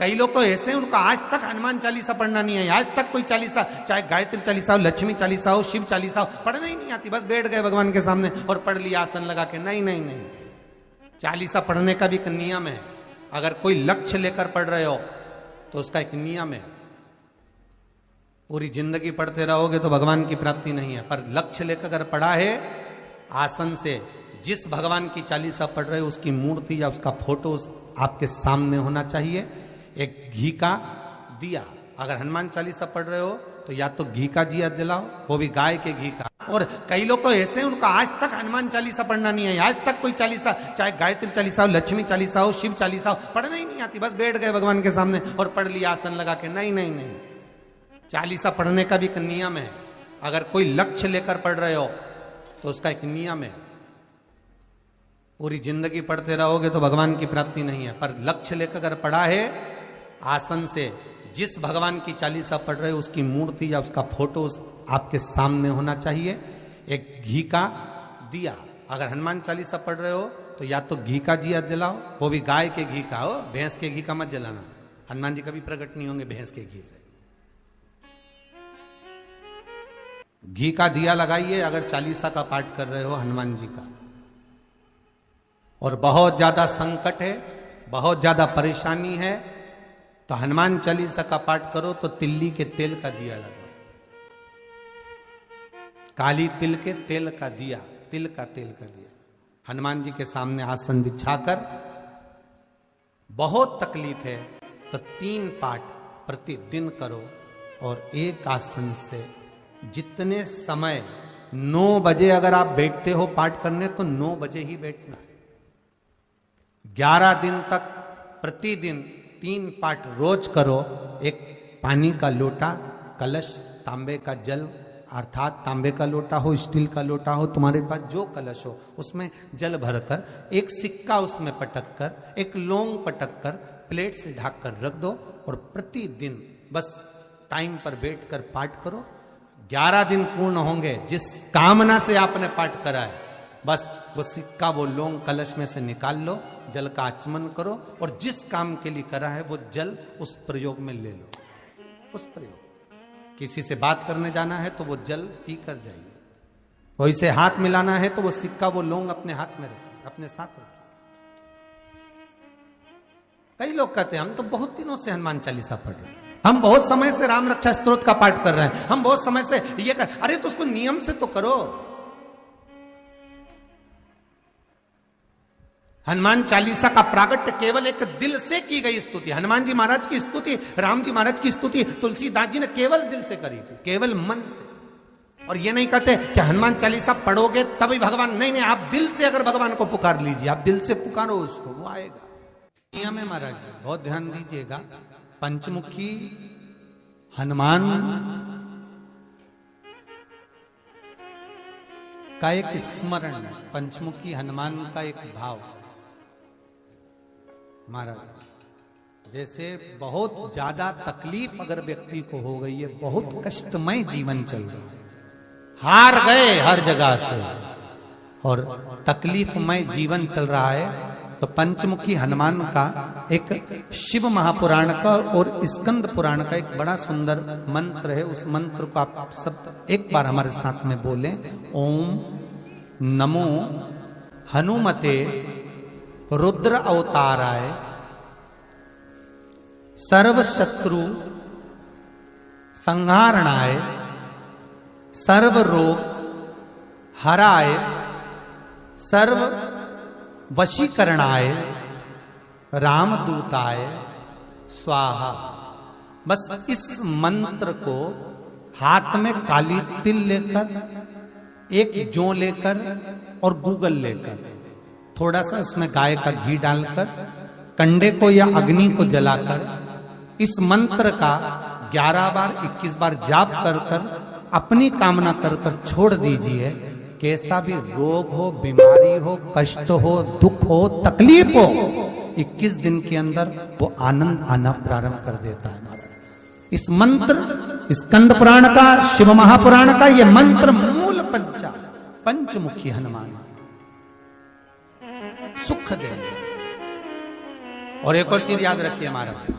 कई लोग तो ऐसे हैं उनको आज तक हनुमान चालीसा पढ़ना नहीं है, आज तक कोई चालीसा, चाहे गायत्री चालीसा हो, लक्ष्मी चालीसा हो, शिव चालीसा हो, पढ़ना ही नहीं आती, बस बैठ गए भगवान के सामने और पढ़ लिया आसन लगा के। नहीं नहीं नहीं, चालीसा पढ़ने का भी एक नियम है। अगर कोई लक्ष्य लेकर पढ़ रहे हो तो उसका एक नियम है। पूरी जिंदगी पढ़ते रहोगे तो भगवान की प्राप्ति नहीं है, पर लक्ष्य लेकर अगर पढ़ा है आसन से, जिस भगवान की चालीसा पढ़ रहे हो उसकी मूर्ति या उसका फोटो आपके सामने होना चाहिए। एक घी का दिया, अगर हनुमान चालीसा पढ़ रहे हो तो या तो घी का दिया जलाओ, वो भी गाय के घी का। और कई लोग तो ऐसे हैं उनको आज तक हनुमान चालीसा पढ़ना नहीं है, आज तक कोई चालीसा, चाहे गायत्री चालीसा हो, लक्ष्मी चालीसा हो, शिव चालीसा हो, पढ़ना ही नहीं आती, बस बैठ गए भगवान के सामने और पढ़ लिया आसन लगा के। नहीं नहीं नहीं, चालीसा पढ़ने का भी एक नियम है। अगर कोई लक्ष्य लेकर पढ़ रहे हो तो उसका एक नियम है। पूरी जिंदगी पढ़ते रहोगे तो भगवान की प्राप्ति नहीं है, पर लक्ष्य लेकर अगर पढ़ा है आसन से, जिस भगवान की चालीसा पढ़ रहे हो उसकी मूर्ति या उसका फोटो आपके सामने होना चाहिए। एक घी का दिया, अगर हनुमान चालीसा पढ़ रहे हो तो या तो घी का दिया जलाओ, वो भी गाय के घी का हो, भैंस के घी का मत जलाना, हनुमान जी कभी प्रकट नहीं होंगे भैंस के घी से। घी का दिया लगाइए अगर चालीसा का पाठ कर रहे हो हनुमान जी का। और बहुत ज्यादा संकट है, बहुत ज्यादा परेशानी है तो हनुमान चालीसा का पाठ करो तो तिल्ली के तेल का दिया लगाओ, काली तिल के तेल का दिया, तिल का तेल का दिया हनुमान जी के सामने आसन बिछाकर। बहुत तकलीफ है तो 3 पाठ प्रतिदिन करो और एक आसन से जितने समय, 9 बजे अगर आप बैठते हो पाठ करने तो 9 बजे ही बैठना है। 11 दिन तक प्रतिदिन 3 पाठ रोज करो। एक पानी का लोटा, कलश, तांबे का जल अर्थात तांबे का लोटा हो, स्टील का लोटा हो, तुम्हारे पास जो कलश हो उसमें जल भरकर, एक सिक्का उसमें पटक कर, एक लौंग पटक कर प्लेट से ढक कर रख दो और प्रतिदिन बस टाइम पर बैठकर पाठ करो। 11 दिन पूर्ण होंगे, जिस कामना से आपने पाठ करा है बस वो सिक्का, वो लौंग कलश में से निकाल लो, जल का आचमन करो और जिस काम के लिए करा है वो जल उस प्रयोग में ले लो। उस प्रयोग, किसी से बात करने जाना है तो वो जल पी कर जाइए, कोई से हाथ मिलाना है तो वो सिक्का, वो लौंग अपने हाथ में रखिए, अपने साथ रखिए। कई लोग कहते हैं हम तो बहुत दिनों से हनुमान चालीसा पढ़ रहे हैं, हम बहुत समय से राम रक्षा स्तोत्र का पाठ कर रहे हैं, हम बहुत समय से ये कर। अरे तो उसको नियम से तो करो। हनुमान चालीसा का प्रागट्य केवल एक दिल से की गई स्तुति। हनुमान जी महाराज की स्तुति, राम जी महाराज की स्तुति तुलसीदास जी ने केवल दिल से करी थी, केवल मन से। और ये नहीं कहते कि हनुमान चालीसा पढ़ोगे तभी भगवान, नहीं नहीं, आप दिल से अगर भगवान को पुकार लीजिए, आप दिल से पुकारो उसको, वो आएगा। नियम है महाराज, बहुत ध्यान दीजिएगा। पंचमुखी हनुमान का एक स्मरण, पंचमुखी हनुमान का एक भाव। महाराज जैसे बहुत ज्यादा तकलीफ अगर व्यक्ति को हो गई है, बहुत कष्टमय जीवन चल रहा है, हार गए हर जगह से और तकलीफमय जीवन चल रहा है, तो पंचमुखी हनुमान का एक शिव महापुराण का और स्कंद पुराण का एक बड़ा सुंदर मंत्र है। उस मंत्र को आप सब एक बार हमारे साथ में बोलें। ओम नमो हनुमते रुद्र अवताराय सर्व शत्रु संहारणाय सर्व रोग हराय सर्व वशीकरणाय रामदूताय स्वाहा। बस इस मंत्र को हाथ में काली तिल लेकर, एक जौ लेकर और गूगल लेकर, थोड़ा सा उसमें गाय का घी डालकर, कंडे को या अग्नि को जलाकर इस मंत्र का 11 बार 21 बार जाप कर कर अपनी कामना कर कर छोड़ दीजिए। कैसा भी रोग हो, बीमारी हो, कष्ट हो, दुख हो, तकलीफ हो, 21 दिन के अंदर वो आनंद आना प्रारंभ कर देता है। इस मंत्र, स्कंद पुराण का, शिव महापुराण का ये मंत्र मूल पंचमुखी हनुमान सुख देंगे। और एक और चीज याद रखिए महाराज,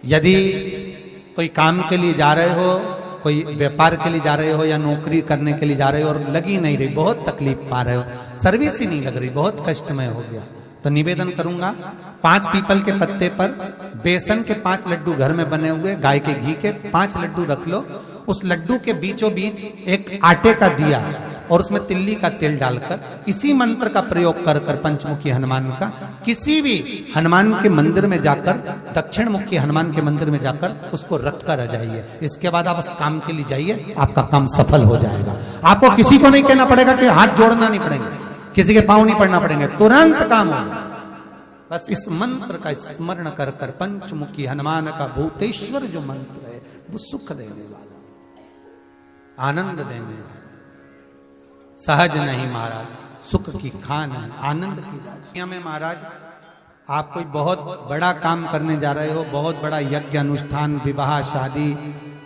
यदि कोई काम के लिए जा रहे हो, कोई व्यापार के लिए जा रहे हो या नौकरी करने के लिए जा रहे हो और लगी नहीं रही, बहुत तकलीफ पा रहे हो, सर्विस ही नहीं लग रही, बहुत कष्टमय हो गया, तो निवेदन करूंगा 5 पीपल के पत्ते पर बेसन के 5 लड्डू घर में बने हुए, गाय के घी के 5 लड्डू रख लो, उस लड्डू के बीचों बीच एक आटे का दिया और उसमें तिल्ली का तेल डालकर इसी मंत्र का प्रयोग कर कर पंचमुखी हनुमान का किसी भी हनुमान के मंदिर में जाकर, दक्षिण मुखी हनुमान के मंदिर में जाकर उसको रख कर आ जाइए। इसके बाद आप उस काम के लिए जाइए, आपका काम सफल हो जाएगा। आपको किसी को नहीं कहना पड़ेगा कि हाथ जोड़ना नहीं पड़ेंगे, किसी के पांव नहीं पड़ना पड़ेंगे, तुरंत काम होगा। बस इस मंत्र का स्मरण कर कर, पंचमुखी हनुमान का भूतेश्वर जो मंत्र है वो सुख देने वाला, आनंद देने वाला, सहज नहीं महाराज, सुख की खान है, आनंद की राशियां में महाराज आप कोई बहुत बड़ा काम करने जा रहे हो, बहुत बड़ा यज्ञ अनुष्ठान, विवाह, शादी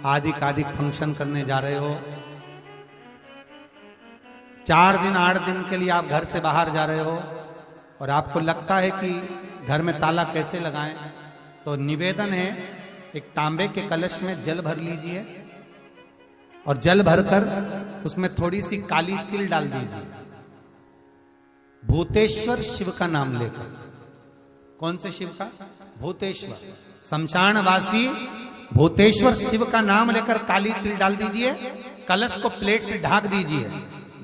आदि फंक्शन करने जा रहे हो, 4 दिन 8 दिन के लिए आप घर से बाहर जा रहे हो और आपको लगता है कि घर में ताला कैसे लगाएं, तो निवेदन है एक तांबे के कलश में जल भर लीजिए और जल भरकर उसमें थोड़ी सी काली तिल डाल दीजिए, भूतेश्वर शिव का नाम लेकर। कौन से शिव का? भूतेश्वर, शमशानवासी भूतेश्वर शिव का नाम लेकर काली तिल डाल दीजिए, कलश को प्लेट से ढक दीजिए,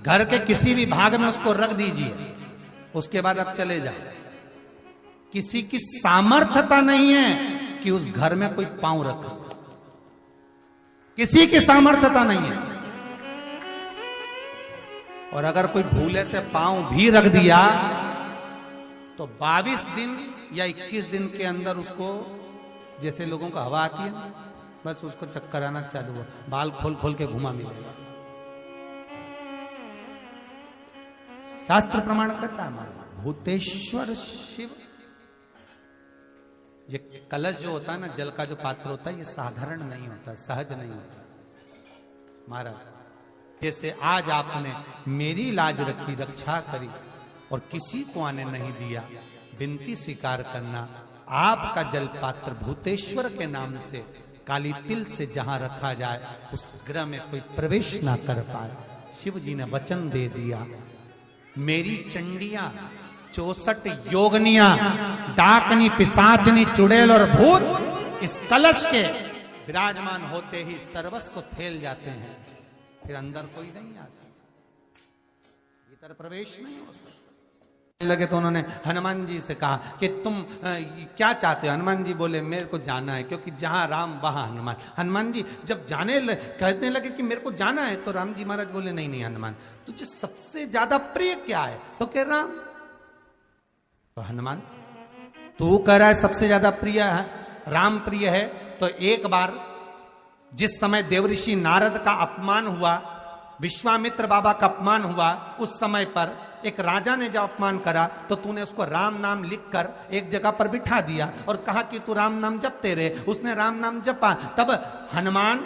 घर के किसी भी भाग में उसको रख दीजिए। उसके बाद आप चले जाओ। किसी की सामर्थ्यता नहीं है कि उस घर में कोई पांव रखे, किसी की सामर्थ्यता नहीं है। और अगर कोई भूले से पांव भी रख दिया तो 22 दिन या 21 दिन के अंदर उसको, जैसे लोगों को हवा आती है, बस उसको चक्कर आना चालू हो, बाल खोल खोल के घुमा मिलेगा। शास्त्र प्रमाण करता है हमारा भूतेश्वर शिव। ये कलश जो होता है ना, जल का जो पात्र होता है, ये साधारण नहीं होता, सहज नहीं होता महाराज। जैसे आज आपने मेरी लाज रखी, रक्षा करी और किसी को आने नहीं दिया, विनती स्वीकार करना। आपका जल पात्र भूतेश्वर के नाम से काली तिल से जहां रखा जाए उस गृह में कोई प्रवेश ना कर पाए। शिव जी ने वचन दे दिया, मेरी चंडियां 64 योगनियां, डाकनी, पिशाचनी, चुड़ैल और भूत इस कलश के विराजमान होते ही सर्वस्व फैल जाते हैं, फिर अंदर कोई नहीं आ सकता, भीतर प्रवेश नहीं हो सकता। लगे तो उन्होंने हनुमान जी से कहा कि तुम क्या चाहते हो? हनुमान जी बोले मेरे को जाना है, क्योंकि जहां राम वहां हनुमान। हनुमान जी जब कहने लगे कि मेरे को जाना है, तो राम जी महाराज बोले नहीं नहीं हनुमान, तुझे सबसे ज्यादा प्रिय क्या है? तो कह राम। तो हनुमान तू कह रहा है सबसे ज्यादा प्रिय है राम प्रिय है, तो एक बार जिस समय देवऋषि नारद का अपमान हुआ, विश्वामित्र बाबा का अपमान हुआ, उस समय पर एक राजा ने जब अपमान करा तो तूने उसको राम नाम लिखकर एक जगह पर बिठा दिया और कहा कि तू राम नाम जपते रहे। उसने राम नाम जपा। तब हनुमान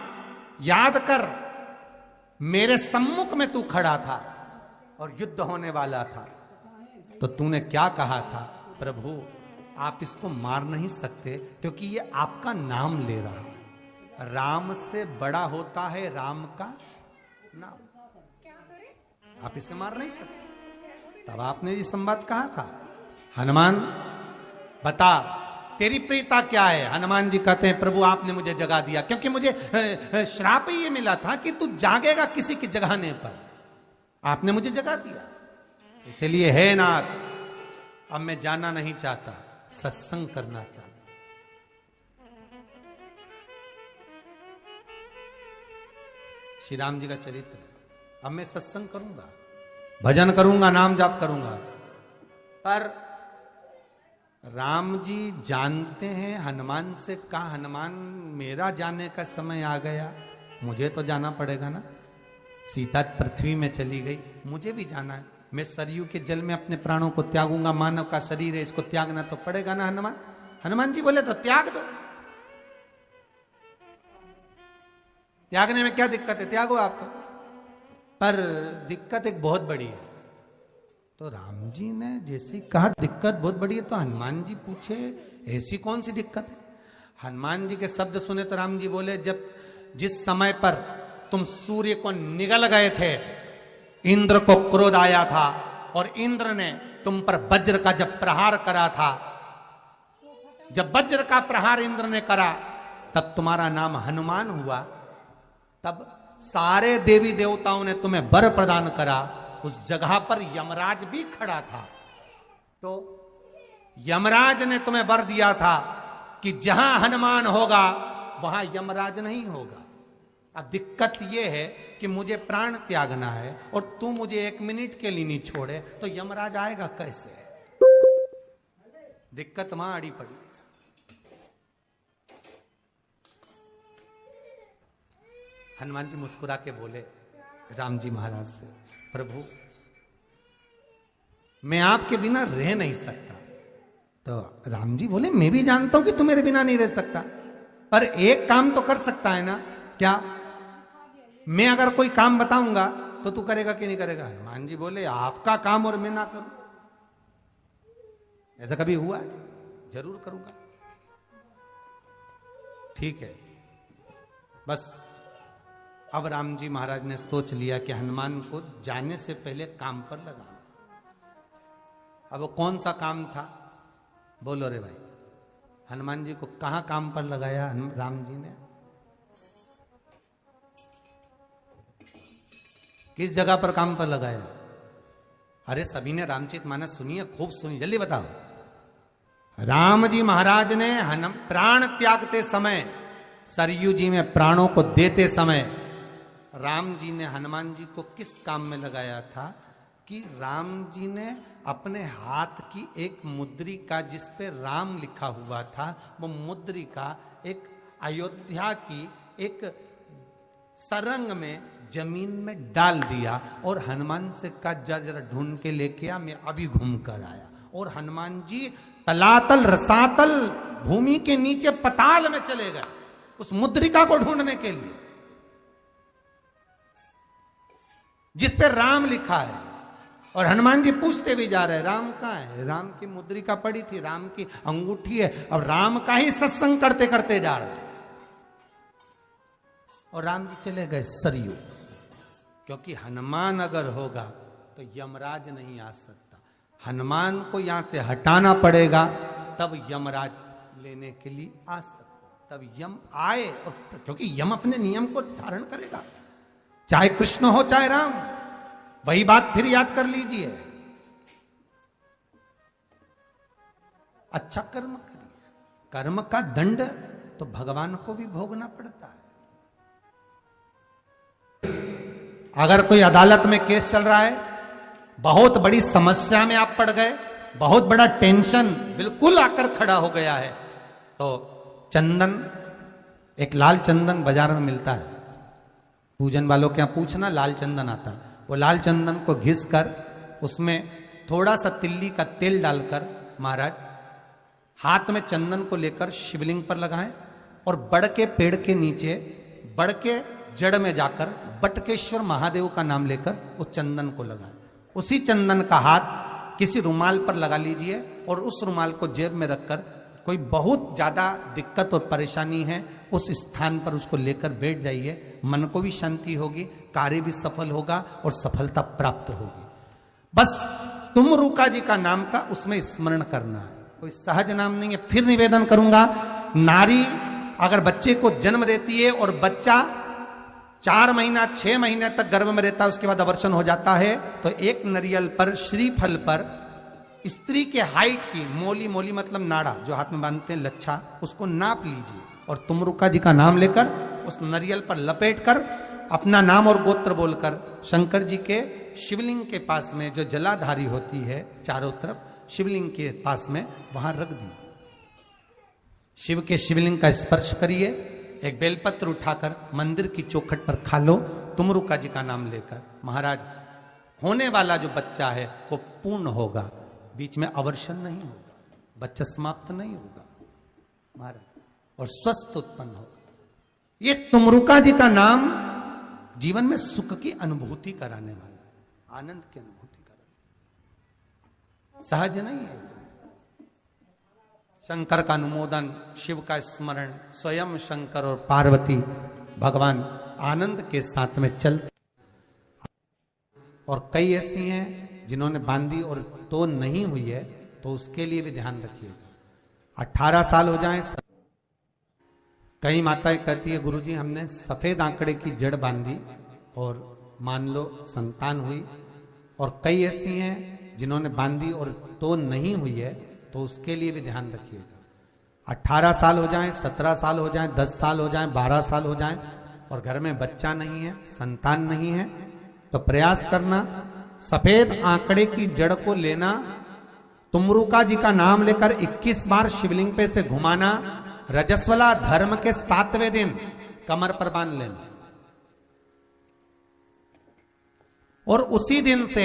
याद कर, मेरे सम्मुख में तू खड़ा था और युद्ध होने वाला था, तो तूने क्या कहा था? प्रभु आप इसको मार नहीं सकते क्योंकि ये आपका नाम ले रहा है। राम से बड़ा होता है राम का नाम, आप इसे मार नहीं सकते। तब आपने ये संवाद कहा था, हनुमान बता तेरी प्रियता क्या है? हनुमान जी कहते हैं प्रभु आपने मुझे जगा दिया, क्योंकि मुझे श्राप ये मिला था कि तू जागेगा किसी की जगाने पर, आपने मुझे जगा दिया, इसलिए है नाथ अब मैं जाना नहीं चाहता, सत्संग करना चाहता। श्री राम जी का चरित्र है। अब मैं सत्संग करूंगा, भजन करूंगा, नाम जाप करूंगा। पर राम जी जानते हैं हनुमान से कहा, हनुमान मेरा जाने का समय आ गया, मुझे तो जाना पड़ेगा ना। सीता पृथ्वी में चली गई, मुझे भी जाना है। मैं सरयू के जल में अपने प्राणों को त्यागूंगा, मानव का शरीर है, इसको त्यागना तो पड़ेगा ना हनुमान। हनुमान जी बोले तो त्याग दो, त्यागने में क्या दिक्कत है, त्यागो आप तो। पर दिक्कत एक बहुत बड़ी है। तो राम जी ने जैसी कहा दिक्कत बहुत बड़ी है, तो हनुमान जी पूछे ऐसी कौन सी दिक्कत है? हनुमान जी के शब्द सुने तो राम जी बोले, जब जिस समय पर तुम सूर्य को निगल गए थे, इंद्र को क्रोध आया था और इंद्र ने तुम पर वज्र का जब प्रहार करा था, जब वज्र का प्रहार इंद्र ने करा तब तुम्हारा नाम हनुमान हुआ। तब सारे देवी देवताओं ने तुम्हें वर प्रदान करा। उस जगह पर यमराज भी खड़ा था, तो यमराज ने तुम्हें वर दिया था कि जहां हनुमान होगा वहां यमराज नहीं होगा। अब दिक्कत यह है कि मुझे प्राण त्यागना है और तू मुझे 1 मिनट के लिए नहीं छोड़े, तो यमराज आएगा कैसे? दिक्कत वहां अड़ी पड़ी। हनुमान जी मुस्कुरा के बोले राम जी महाराज से, प्रभु मैं आपके बिना रह नहीं सकता। तो राम जी बोले, मैं भी जानता हूं कि तू मेरे बिना नहीं रह सकता, पर एक काम तो कर सकता है ना। क्या? मैं अगर कोई काम बताऊंगा तो तू करेगा कि नहीं करेगा? हनुमान जी बोले, आपका काम और मैं ना करूं, ऐसा कभी हुआ है? जरूर करूंगा। ठीक है। बस अब राम जी महाराज ने सोच लिया कि हनुमान को जाने से पहले काम पर लगाना। अब वो कौन सा काम था? बोलो रे भाई। हनुमान जी को कहां काम पर लगाया राम जी ने? किस जगह पर काम पर लगाया? अरे सभी ने रामचरितमानस सुनी है, खूब सुनी, जल्दी बताओ। राम जी महाराज ने प्राण त्यागते समय, सरयू जी में प्राणों को देते समय, राम जी ने हनुमान जी को किस काम में लगाया था? कि राम जी ने अपने हाथ की एक मुद्रिका जिस पे राम लिखा हुआ था, वो मुद्रिका एक अयोध्या की एक सरंग में जमीन में डाल दिया और हनुमान से कहा, जा जरा ढूंढ के लेके आ, मैं अभी घूम कर आया। और हनुमान जी तलातल रसातल भूमि के नीचे पताल में चले गए उस मुद्रिका को ढूंढने के लिए जिस पे राम लिखा है। और हनुमान जी पूछते भी जा रहे, राम कहाँ है? राम की मुद्रिका पड़ी थी, राम की अंगूठी है। अब राम का ही सत्संग करते करते जा रहे और राम जी चले गए सरयू, क्योंकि हनुमान अगर होगा तो यमराज नहीं आ सकता। हनुमान को यहां से हटाना पड़ेगा, तब यमराज लेने के लिए आ सकता। तब यम आए, और क्योंकि यम अपने नियम को धारण करेगा, चाहे कृष्ण हो चाहे राम। वही बात फिर याद कर लीजिए, अच्छा कर्म करिए, कर्म का दंड तो भगवान को भी भोगना पड़ता है। अगर कोई अदालत में केस चल रहा है, बहुत बड़ी समस्या में आप पड़ गए, बहुत बड़ा टेंशन बिल्कुल आकर खड़ा हो गया है, तो चंदन, एक लाल चंदन बाजार में मिलता है, पूजन वालों के यहां पूछना, लाल चंदन आता है। वो लाल चंदन को घिस कर उसमें थोड़ा सा तिल्ली का तेल डालकर महाराज हाथ में चंदन को लेकर शिवलिंग पर लगाएं और बड़ के पेड़ के नीचे, बड़ के जड़ में जाकर बटकेश्वर महादेव का नाम लेकर उस चंदन को लगाएं। उसी चंदन का हाथ किसी रुमाल पर लगा लीजिए और उस रुमाल को जेब में रखकर, कोई बहुत ज्यादा दिक्कत और परेशानी है उस स्थान पर उसको लेकर बैठ जाइए, मन को भी शांति होगी, कार्य भी सफल होगा और सफलता प्राप्त होगी। बस तुमरुका जी का नाम का उसमें स्मरण करना है, कोई सहज नाम नहीं है। फिर निवेदन करूंगा, नारी अगर बच्चे को जन्म देती है और बच्चा 4 महीना 6 महीने तक गर्भ में रहता है, उसके बाद अवर्षण हो जाता है, तो एक नारियल पर, श्रीफल पर स्त्री के हाइट की मोली, मोली मतलब नाड़ा जो हाथ में बांधते हैं, लच्छा, उसको नाप लीजिए और तुमरुका जी का नाम लेकर उस नारियल पर लपेट कर अपना नाम और गोत्र बोलकर शंकर जी के शिवलिंग के पास में जो जलाधारी होती है चारों तरफ, शिवलिंग के पास में वहां रख दीजिए। शिव के शिवलिंग का स्पर्श करिए, एक बेलपत्र उठाकर मंदिर की चौखट पर खा लो, तुमरुका जी का नाम लेकर। महाराज, होने वाला जो बच्चा है वो पूर्ण होगा, बीच में अवर्षण नहीं होगा, बच्चा समाप्त नहीं होगा महाराज, और स्वस्थ उत्पन्न होगा। ये तुमरुका जी का नाम जीवन में सुख की अनुभूति कराने वाला है, आनंद की अनुभूति कराने, सहज नहीं है। शंकर का अनुमोदन, शिव का स्मरण, स्वयं शंकर और पार्वती भगवान आनंद के साथ में चलते। और कई ऐसी हैं जिन्होंने बांधी और तो नहीं हुई है, तो उसके लिए भी ध्यान रखिए। 18 साल हो जाएं। कई माताएं कहती है गुरुजी हमने सफेद आंकड़े की जड़ बांधी और मान लो संतान हुई। और कई ऐसी हैं जिन्होंने बांधी और तो नहीं हुई है, तो उसके लिए भी ध्यान रखिएगा। 18 साल हो जाएं, 17 साल हो जाएं, 10 साल हो जाएं, 12 साल हो जाएं और घर में बच्चा नहीं है, संतान नहीं है, तो प्रयास करना सफेद आंकड़े की जड़ को लेना, तुमरुका जी का नाम लेकर 21 बार शिवलिंग पे से घुमाना, रजस्वला धर्म के 7वें दिन कमर पर बांध लेना और उसी दिन से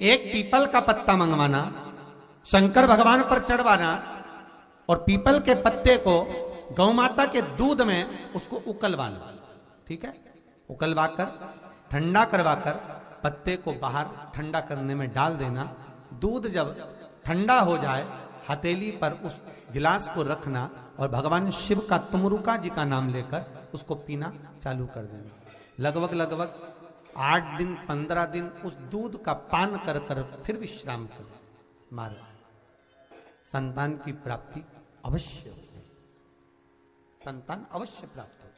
एक पीपल का पत्ता मंगवाना, शंकर भगवान पर चढ़वाना और पीपल के पत्ते को गौ माता के दूध में उसको उकलवाना। ठीक है, उकलवाकर ठंडा करवाकर पत्ते को बाहर ठंडा करने में डाल देना। दूध जब ठंडा हो जाए हथेली पर उस गिलास को रखना और भगवान शिव का तुमरुका जी का नाम लेकर उसको पीना चालू कर देना। लगभग 8 दिन 15 दिन उस दूध का पान कर कर फिर विश्राम करें। मारो संतान की प्राप्ति अवश्य हो, संतान अवश्य प्राप्त हो।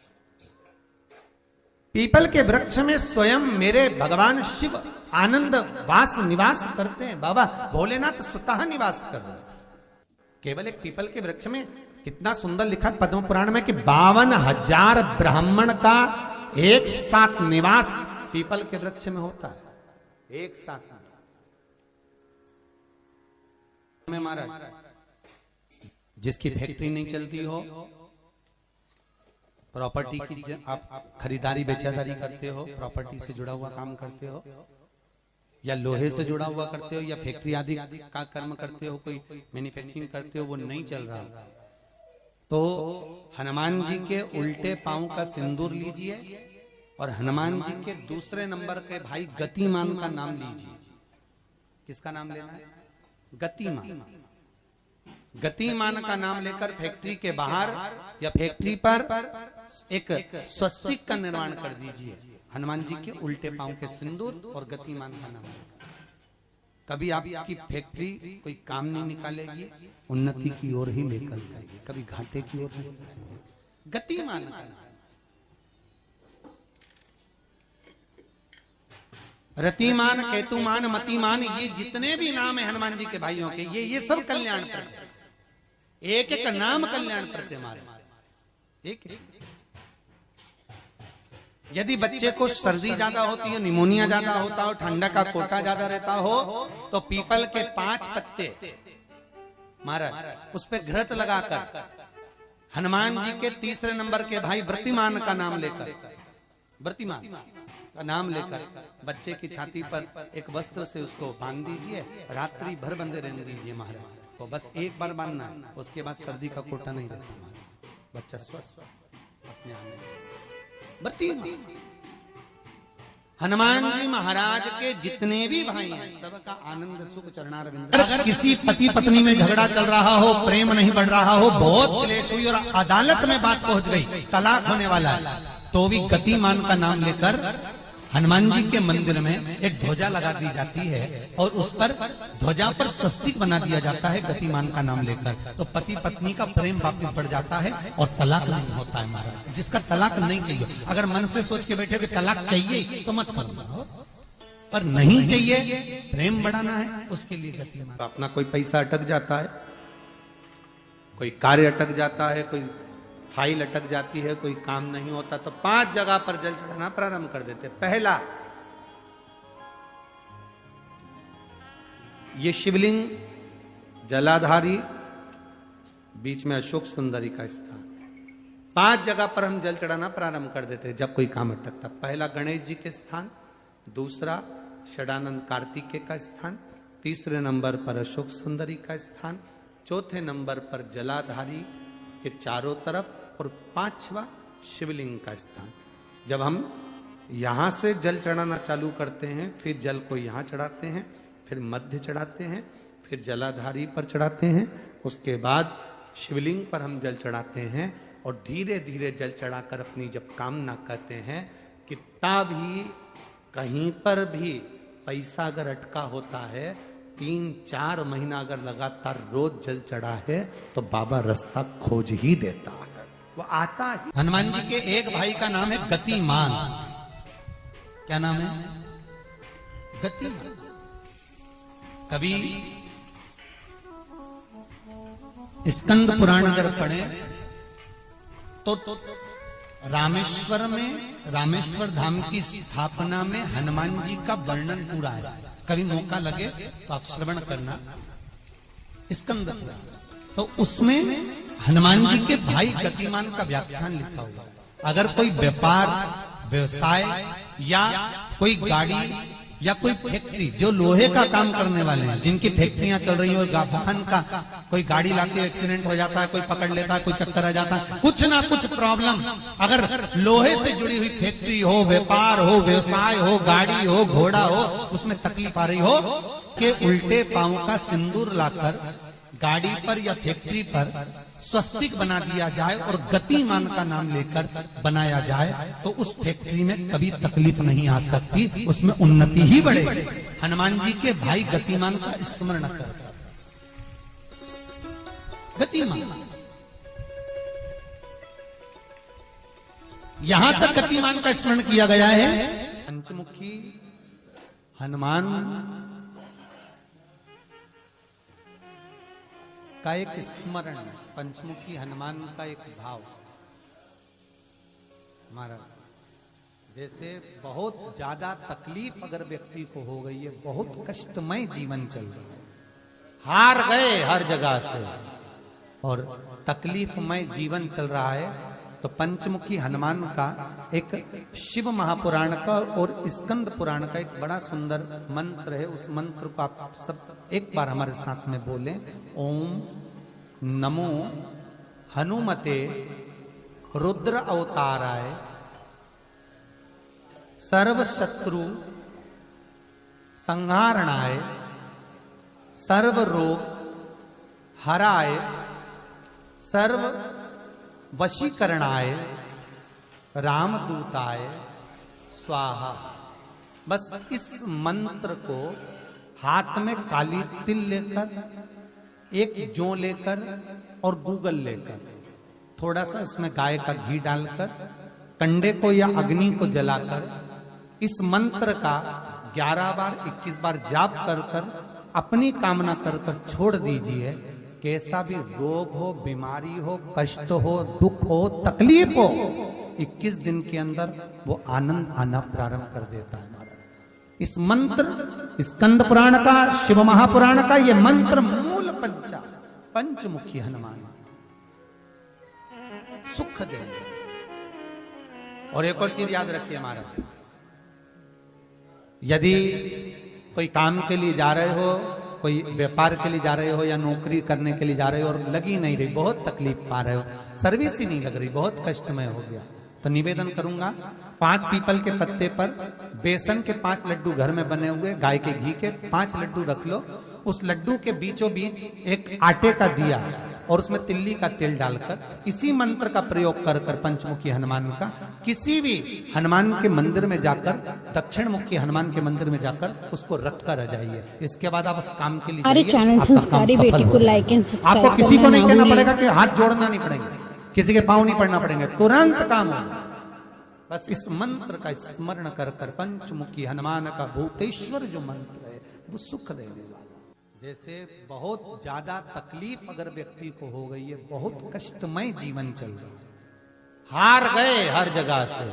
पीपल के वृक्ष में स्वयं मेरे भगवान शिव आनंद वास निवास करते हैं। बाबा भोलेनाथ स्वतः निवास कर रहे हैं। केवल एक पीपल के वृक्ष में कितना सुंदर लिखा है पद्म पुराण में कि 52,000 ब्राह्मण का एक साथ निवास पीपल के वृक्ष में होता है। एक साथ में महाराज जिसकी फैक्ट्री नहीं चलती हो, प्रॉपर्टी की आप खरीदारी बेचादारी करते हो, प्रॉपर्टी से जुड़ा हुआ काम करते हो या लोहे से जुड़ा हुआ करते हो या फैक्ट्री आदि का कर्म करते हो, कोई मैन्युफैक्चरिंग करते हो, वो नहीं चल रहा, तो हनुमान जी के उल्टे पांव का सिंदूर लीजिए और हनुमान जी के दूसरे नंबर के भाई गतिमान का नाम लीजिए। किसका नाम लेना है? गतिमान। गतिमान का नाम लेकर फैक्ट्री के बाहर या फैक्ट्री पर एक स्वस्तिक का निर्माण कर दीजिए। हनुमान जी के उल्टे पांव के सिंदूर और गतिमान का नाम। कभी आपकी फैक्ट्री कोई काम नहीं निकालेगी, उन्नति की ओर ही लेकर जाएगी, कभी घाटे की ओर नहीं जाएगी। गतिमान का नाम। रतिमान, केतुमान, मतिमान, ये जितने भी नाम है हनुमान जी के भाइयों के, ये सब कल्याण प्रद। एक एक नाम कल्याण प्रद हमारे। एक यदि बच्चे को सर्दी ज्यादा होती है, निमोनिया ज्यादा होता हो, ठंडा का कोटा ज्यादा रहता हो, तो पीपल के 5 पत्ते महाराज उस पे घृत लगाकर हनुमान जी के तीसरे नंबर के भाई व्रतिमान का नाम लेकर, व्रतिमान का नाम लेकर बच्चे की छाती पर एक वस्त्र से उसको बांध दीजिए, रात्रि भर बंधे रहने दीजिए महाराज। तो बस एक बार बांधना है, उसके बाद सर्दी का कोटा नहीं रहता महाराज, बच्चा स्वस्थ अपने आप में। हनुमान जी महाराज के जितने भी भाई हैं सबका आनंद सुख चरणारविंद। अगर किसी पति पत्नी में झगड़ा चल रहा हो, प्रेम नहीं बढ़ रहा हो, बहुत क्लेश हुई और अदालत में बात पहुंच गई, तलाक होने वाला है, तो भी गतिमान का नाम लेकर हनुमान जी के मंदिर में एक ध्वजा लगा दी जाती है और उस पर ध्वजा पर स्वस्तिक बना दिया जाता है गतिमान का नाम लेकर। तो पति पत्नी का प्रेम वापस बढ़ जाता है और तलाक नहीं होता है महाराज। जिसका तलाक नहीं चाहिए, अगर मन से सोच के बैठे कि तलाक चाहिए तो मत करो, पर नहीं चाहिए, प्रेम बढ़ाना है, उसके लिए गतिमान। तो अपना कोई पैसा अटक जाता है, कोई कार्य अटक जाता है, कोई फाइल अटक जाती है, कोई काम नहीं होता, तो 5 जगह पर जल चढ़ाना प्रारंभ कर देते। पहला, ये शिवलिंग जलाधारी, बीच में अशोक सुंदरी का स्थान, 5 जगह पर हम जल चढ़ाना प्रारंभ कर देते जब कोई काम अटकता। पहला गणेश जी के स्थान, दूसरा षडानंद कार्तिकेय का स्थान, तीसरे नंबर पर अशोक सुंदरी का स्थान, चौथे नंबर पर जलाधारी के चारों तरफ और 5वां शिवलिंग का स्थान। जब हम यहां से जल चढ़ाना चालू करते हैं, फिर जल को यहां चढ़ाते हैं, फिर मध्य चढ़ाते हैं, फिर जलाधारी पर चढ़ाते हैं, उसके बाद शिवलिंग पर हम जल चढ़ाते हैं और धीरे धीरे जल चढ़ाकर अपनी जब कामना करते हैं, कितना भी कहीं पर भी पैसा अगर अटका होता है, 3-4 महीना अगर लगातार रोज जल चढ़ा है तो बाबा रास्ता खोज ही देता है, वो आता ही। हनुमान जी के एक भाई का नाम है गतिमान। क्या नाम है? गतिमान। कभी स्कंद पुराण अगर पढ़े तो रामेश्वर में, रामेश्वर धाम की स्थापना में हनुमान जी का वर्णन पूरा है। कभी मौका लगे तो आप श्रवण करना स्कंद पुराण। तो उसमें हनुमान जी के भाई गतिमान का व्याख्यान लिखा हुआ। अगर कोई व्यापार, व्यवसाय या कोई गाड़ी या कोई फैक्ट्री, जो लोहे का काम करने वाले हैं, जिनकी फैक्ट्रियां चल रही हो, वाहन का कोई गाड़ी लाके एक्सीडेंट हो जाता है, कोई पकड़ लेता है, कोई चक्कर आ जाता है, कुछ ना कुछ प्रॉब्लम, अगर लोहे से जुड़ी हुई फैक्ट्री हो, व्यापार हो, व्यवसाय हो, गाड़ी हो, घोड़ा हो, उसमें तकलीफ आ रही हो कि उल्टे पांव का सिंदूर लाकर गाड़ी पर या फैक्ट्री पर स्वस्तिक बना दिया जाए और गतिमान का नाम लेकर बनाया जाए, तो उस फैक्ट्री में कभी तकलीफ नहीं आ सकती, उसमें उन्नति ही बढ़ेगी। हनुमान जी के भाई गतिमान का स्मरण कर, गतिमान, यहां तक गतिमान का स्मरण किया गया है। पंचमुखी हनुमान का एक स्मरण, पंचमुखी हनुमान का एक भाव हमारा, जैसे बहुत ज्यादा तकलीफ अगर व्यक्ति को हो गई है, बहुत कष्टमय जीवन चल रहा है, हार गए हर जगह से और तकलीफमय जीवन चल रहा है, तो पंचमुखी हनुमान का एक शिव महापुराण का और स्कंद पुराण का एक बड़ा सुंदर मंत्र है। उस मंत्र को आप सब एक बार हमारे साथ में बोलें। ओम नमो हनुमते रुद्र अवताराय सर्व शत्रु संहारणाय सर्व रोग हराय सर्व वशीकरणाय रामदूताय स्वाहा। बस इस मंत्र को हाथ में काली तिल लेकर, एक जौ लेकर और गूगल लेकर, थोड़ा सा इसमें गाय का घी डालकर, कंडे को या अग्नि को जलाकर इस मंत्र का 11 बार 21 बार जाप कर कर अपनी कामना कर कर छोड़ दीजिए। कैसा भी रोग हो, बीमारी हो, कष्ट हो, दुख हो, तकलीफ हो, 21 दिन के अंदर वो आनंद आना प्रारंभ कर देता है। इस मंत्र, स्कंद पुराण का, शिव महापुराण का ये मंत्र मूल पंचमुखी हनुमान सुख देंगे। और एक और चीज याद रखिए हमारा, यदि कोई काम के लिए जा रहे हो, कोई व्यापार के लिए जा रहे हो या नौकरी करने के लिए जा रहे हो और लगी नहीं रही, बहुत तकलीफ पा रहे हो, सर्विस ही नहीं लग रही, बहुत कष्टमय हो गया, तो निवेदन करूंगा 5 पीपल के पत्ते पर बेसन के 5 लड्डू घर में बने हुए, गाय के घी के 5 लड्डू रख लो, उस लड्डू के बीचों बीच एक आटे का दिया और उसमें तिल्ली का तेल डालकर इसी मंत्र का प्रयोग कर कर पंचमुखी हनुमान का किसी भी हनुमान के मंदिर में जाकर, दक्षिण मुखी हनुमान के मंदिर में जाकर उसको रख कर आ जाइए। इसके बाद आप उस काम के लिए आपको किसी को नहीं कहना पड़ेगा कि हाथ जोड़ना नहीं पड़ेगा, किसी के पांव नहीं पड़ना पड़ेंगे, तुरंत काम होगा। बस इस मंत्र का स्मरण कर कर पंचमुखी हनुमान का भूतेश्वर जो मंत्र है वो सुख देने वाला। जैसे बहुत ज्यादा तकलीफ अगर व्यक्ति को हो गई है, बहुत कष्टमय जीवन चल रहा है, हार गए हर जगह से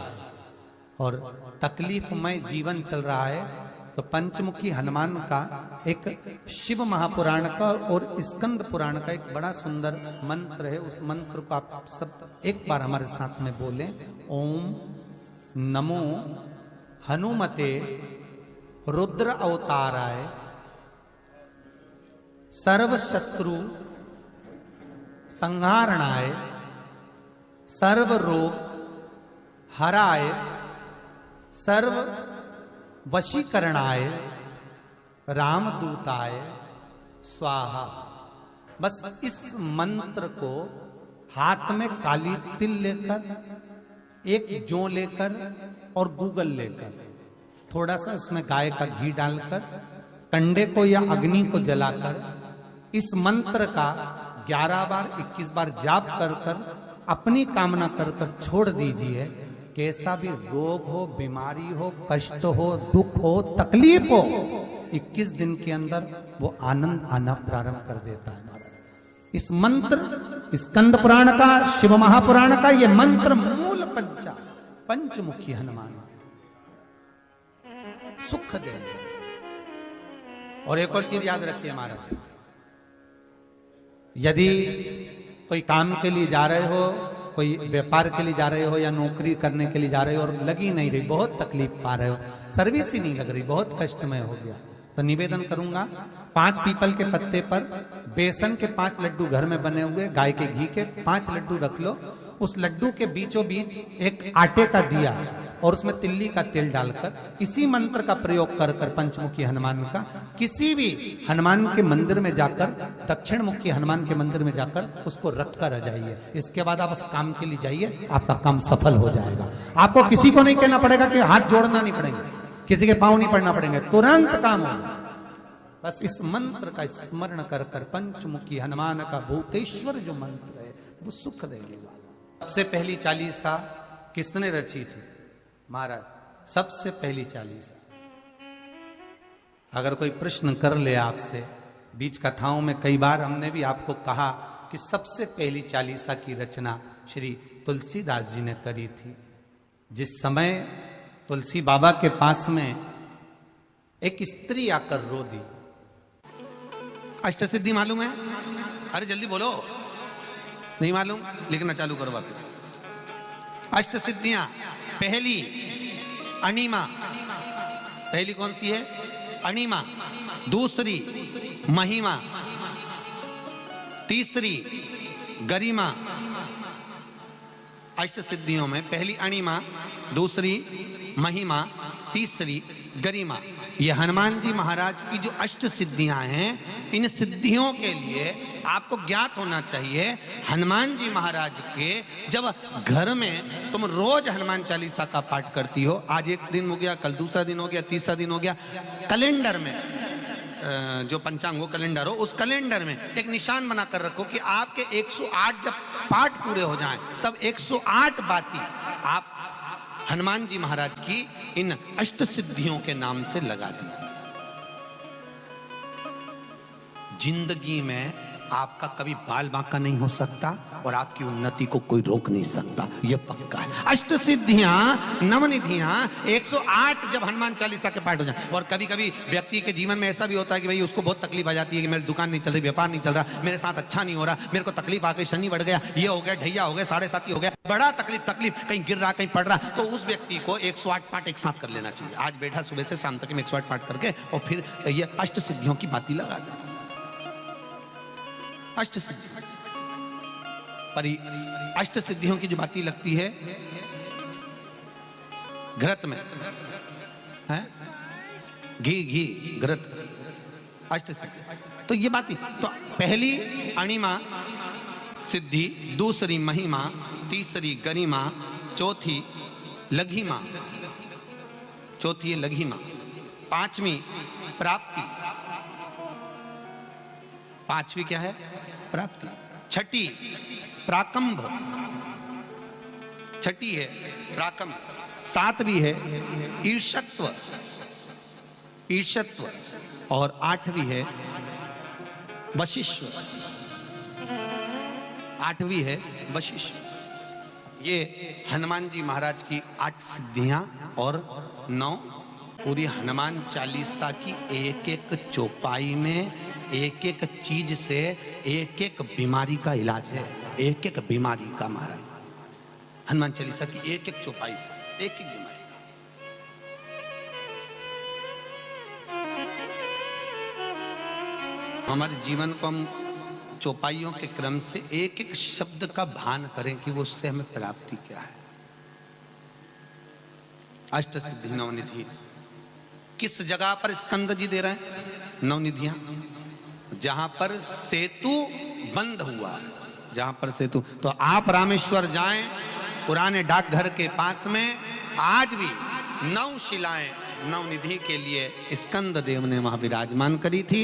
और तकलीफमय जीवन चल रहा है, तो पंचमुखी हनुमान का एक शिव महापुराण का और स्कंद पुराण का एक बड़ा सुंदर मंत्र है। उस मंत्र को आप सब एक बार हमारे साथ में बोलें। ओम नमो हनुमते रुद्र अवताराय सर्व शत्रु संहारणाय सर्व रोग हराय सर्व वशीकरणाय रामदूताय स्वाहा। बस इस मंत्र को हाथ में काली तिल लेकर, एक जौ लेकर और गूगल लेकर, थोड़ा सा उसमें गाय का घी डालकर, कंडे को या अग्नि को जलाकर इस मंत्र का 11 बार 21 बार जाप कर कर अपनी कामना कर कर छोड़ दीजिए। कैसा भी रोग हो, बीमारी हो, कष्ट हो, दुख हो, तकलीफ हो, 21 दिन के अंदर वो आनंद आना प्रारंभ कर देता है। इस मंत्र, स्कंद पुराण का, शिव महापुराण का ये मंत्र मूल पंचमुखी हनुमान सुख देंगे। और एक और चीज याद रखिए महाराज, यदि कोई काम के लिए जा रहे हो, कोई व्यापार के लिए जा रहे हो या नौकरी करने के लिए जा रहे हो और लगी नहीं रही, बहुत तकलीफ पा रहे हो, सर्विस ही नहीं लग रही, बहुत कष्टमय हो गया, तो निवेदन करूंगा 5 पीपल के पत्ते पर बेसन के 5 लड्डू घर में बने हुए, गाय के घी के 5 लड्डू रख लो। उस लड्डू के बीचों बीच एक आटे का दिया और उसमें तिल्ली का तेल डालकर इसी मंत्र का प्रयोग कर कर पंचमुखी हनुमान का किसी भी हनुमान के मंदिर में जाकर, दक्षिण मुखी हनुमान के मंदिर में जाकर उसको रख कर आ जाइए। इसके बाद आप उस काम के लिए जाइए, आपका काम सफल हो जाएगा। आपको किसी को नहीं कहना पड़ेगा कि हाथ जोड़ना नहीं पड़ेंगे, किसी के पांव नहीं पड़ना पड़ेंगे, तुरंत काम होगा। बस इस मंत्र का स्मरण कर कर पंचमुखी हनुमान का भूतेश्वर जो मंत्र है वो सुख देने वाला। सबसे पहली चालीसा किसने रची थी? महाराज, सबसे पहली चालीसा। अगर कोई प्रश्न कर ले आपसे, बीच कथाओं में कई बार हमने भी आपको कहा कि सबसे पहली चालीसा की रचना श्री तुलसीदास जी ने करी थी। जिस समय तुलसी बाबा के पास में एक स्त्री आकर रो दी। अष्टसिद्धि मालूम है? अरे जल्दी बोलो, नहीं मालूम? लिखना चालू करो वापस। अष्टसिद्धियां, पहली अणिमा, पहली कौन सी है? अणिमा। दूसरी महिमा, तीसरी गरिमा। अष्टसिद्धियों में पहली अणिमा, दूसरी महिमा, तीसरी गरिमा। ये हनुमान जी महाराज की जो अष्ट सिद्धियां हैं, इन सिद्धियों के लिए आपको ज्ञात होना चाहिए, हनुमान जी महाराज के जब घर में तुम रोज हनुमान चालीसा का पाठ करती हो, आज एक दिन हो गया, कल दूसरा दिन हो गया, तीसरा दिन हो गया, कैलेंडर में जो पंचांग हो कैलेंडर हो, उस कैलेंडर में एक निशान बना कर रखो कि आपके 108 जब पाठ पूरे हो जाएं, तब 108 बाती आप हनुमान जी महाराज की इन अष्ट सिद्धियों के नाम से लगा दी। जिंदगी में आपका कभी बाल बांका नहीं हो सकता और आपकी उन्नति को कोई रोक नहीं सकता, यह पक्का है। अष्ट सिद्धियां, नवनिधियां, 108 जब हनुमान चालीसा के पाठ हो जाए। और कभी कभी व्यक्ति के जीवन में ऐसा भी होता है कि भाई उसको बहुत तकलीफ आ जाती है कि मेरी दुकान नहीं चल रही, व्यापार नहीं चल रहा, मेरे साथ अच्छा नहीं हो रहा, मेरे को तकलीफ आ गई, शनि बढ़ गया, ये हो गया, ढैया हो गया, 7.5 हो गया, बड़ा तकलीफ, कहीं गिर रहा, कहीं पड़ रहा, तो उस व्यक्ति को 108 पाठ एक साथ कर लेना चाहिए। आज बैठा सुबह से शाम तक 108 पाठ करके और फिर ये अष्ट सिद्धियों की बाती लगा दे। अष्ट सिद्धि पर अष्ट सिद्धियों की जो बाती लगती है घृत में है, घी घृत, अष्ट सिद्धि। तो ये बाती, तो पहली अणिमा सिद्धि, दूसरी महिमा, तीसरी गरिमा, चौथी लघिमा, चौथी है लघिमा, पांचवी प्राप्ति, पांचवी क्या है? प्राप्ति। छठी प्राकंभ, छठी है प्राकंभ। सातवीं है ईर्षत्व, ईर्षत्व। और आठवीं है वशिष्ठ, आठवीं है वशिष्ठ। ये हनुमान जी महाराज की 8 सिद्धियां और 9 पूरी हनुमान चालीसा की एक एक चौपाई में एक एक चीज से एक एक बीमारी का इलाज है, एक एक बीमारी का। महाराज हनुमान चालीसा की एक एक चौपाई से एक एक बीमारी का। हमारे जीवन को हम चौपाइयों के क्रम से एक एक शब्द का भान करें कि वो उससे हमें प्राप्ति क्या है। अष्ट सिद्धि नवनिधि किस जगह पर स्कंद जी दे रहे हैं? नवनिधियां जहां पर सेतु बंद हुआ, जहां पर सेतु, तो आप रामेश्वर जाएं, पुराने डाकघर के पास में आज भी 9 शिलाएं नवनिधि के लिए स्कंद देव ने वहां विराजमान करी थी।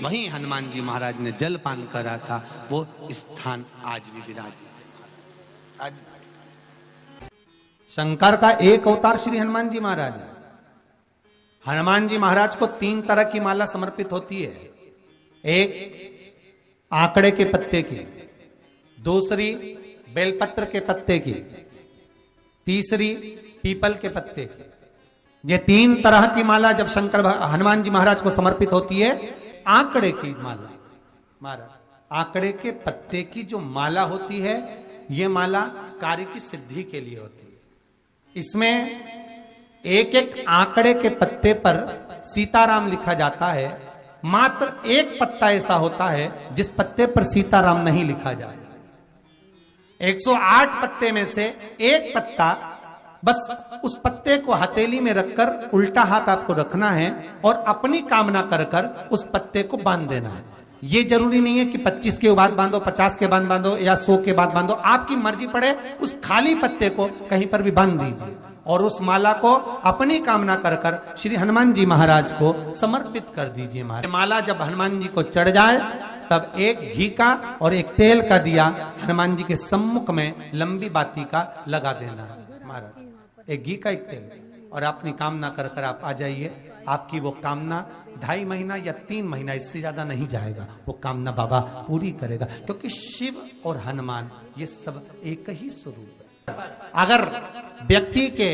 वहीं हनुमान जी महाराज ने जलपान करा था, वो स्थान आज भी विराजमान। आज शंकर का एक अवतार श्री हनुमान जी महाराज है। हनुमान जी महाराज को 3 तरह की माला समर्पित होती है। एक आंकड़े के पत्ते की, दूसरी बेलपत्र के पत्ते की, तीसरी पीपल के पत्ते की। ये 3 तरह की माला जब शंकर हनुमान जी महाराज को समर्पित होती है। आंकड़े की माला, महाराज आंकड़े के पत्ते की जो माला होती है, ये माला कार्य की सिद्धि के लिए होती है। इसमें एक एक आंकड़े के पत्ते पर सीताराम लिखा जाता है। मात्र एक पत्ता ऐसा होता है जिस पत्ते पर सीताराम नहीं लिखा जाता। 108 पत्ते में से एक पत्ता, बस उस पत्ते को हथेली में रखकर उल्टा हाथ आपको रखना है और अपनी कामना कर कर उस पत्ते को बांध देना है। ये जरूरी नहीं है कि 25 के बाद बांधो, 50 के बाद बांधो या 100 के बाद बांधो, आपकी मर्जी पड़े। उस खाली पत्ते को कहीं पर भी बांध दीजिए और उस माला को अपनी कामना कर कर श्री हनुमान जी महाराज को समर्पित कर दीजिए। माला जब हनुमान जी को चढ़ जाए तब एक घी का और एक तेल का दिया हनुमान जी के सम्मुख में लंबी बाती का लगा देना है महाराज। एक घी का, एक तेल, और अपनी कामना कर कर आप आ जाइए। आपकी वो कामना 2.5 महीना या 3 महीना, इससे ज्यादा नहीं जाएगा, वो कामना बाबा पूरी करेगा। क्योंकि शिव और हनुमान ये सब एक ही स्वरूप है। अगर व्यक्ति के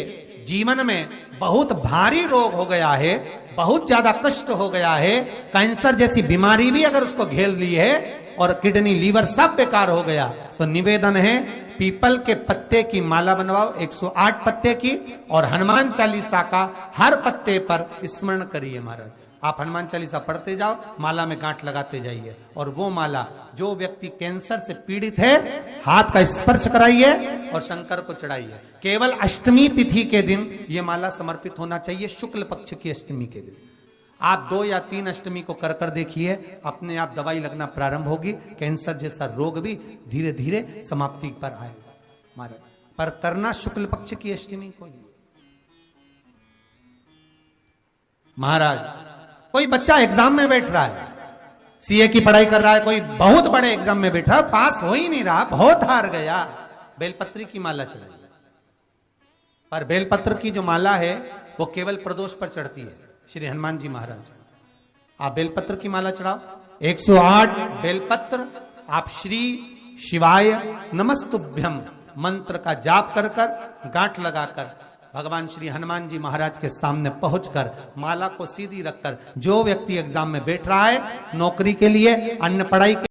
जीवन में बहुत भारी रोग हो गया है, बहुत ज्यादा कष्ट हो गया है, कैंसर जैसी बीमारी भी अगर उसको घेर ली है और किडनी लीवर सब बेकार हो गया, तो निवेदन है पीपल के पत्ते की माला बनवाओ, 108 पत्ते की, और हनुमान चालीसा का हर पत्ते पर स्मरण करिए महाराज। आप हनुमान चालीसा पढ़ते जाओ, माला में गांठ लगाते जाइए, और वो माला जो व्यक्ति कैंसर से पीड़ित है, हाथ का स्पर्श कराइए और शंकर को चढ़ाइए। केवल अष्टमी तिथि के दिन ये माला समर्पित होना चाहिए, शुक्ल पक्ष की अष्टमी के दिन। आप 2 या 3 अष्टमी को कर कर देखिए, अपने आप दवाई लगना प्रारंभ होगी। कैंसर जैसा रोग भी धीरे धीरे समाप्ति पर आएगा महाराज। पर करना शुक्ल पक्ष की अष्टमी को ही। महाराज कोई बच्चा एग्जाम में बैठ रहा है, सीए की पढ़ाई कर रहा है, कोई बहुत बड़े एग्जाम में बैठा, पास हो ही नहीं रहा, बहुत हार गया, बेलपत्री की माला चढ़ाई। पर बेलपत्र की जो माला है वो केवल प्रदोष पर चढ़ती है श्री हनुमान जी महाराज। आप बेलपत्र की माला चढ़ाओ, 108 बेलपत्र आप श्री शिवाय नमस्तुभ्यम मंत्र का जाप कर कर गांठ लगाकर भगवान श्री हनुमान जी महाराज के सामने पहुंचकर माला को सीधी रखकर, जो व्यक्ति एग्जाम में बैठ रहा है, नौकरी के लिए, अन्य पढ़ाई के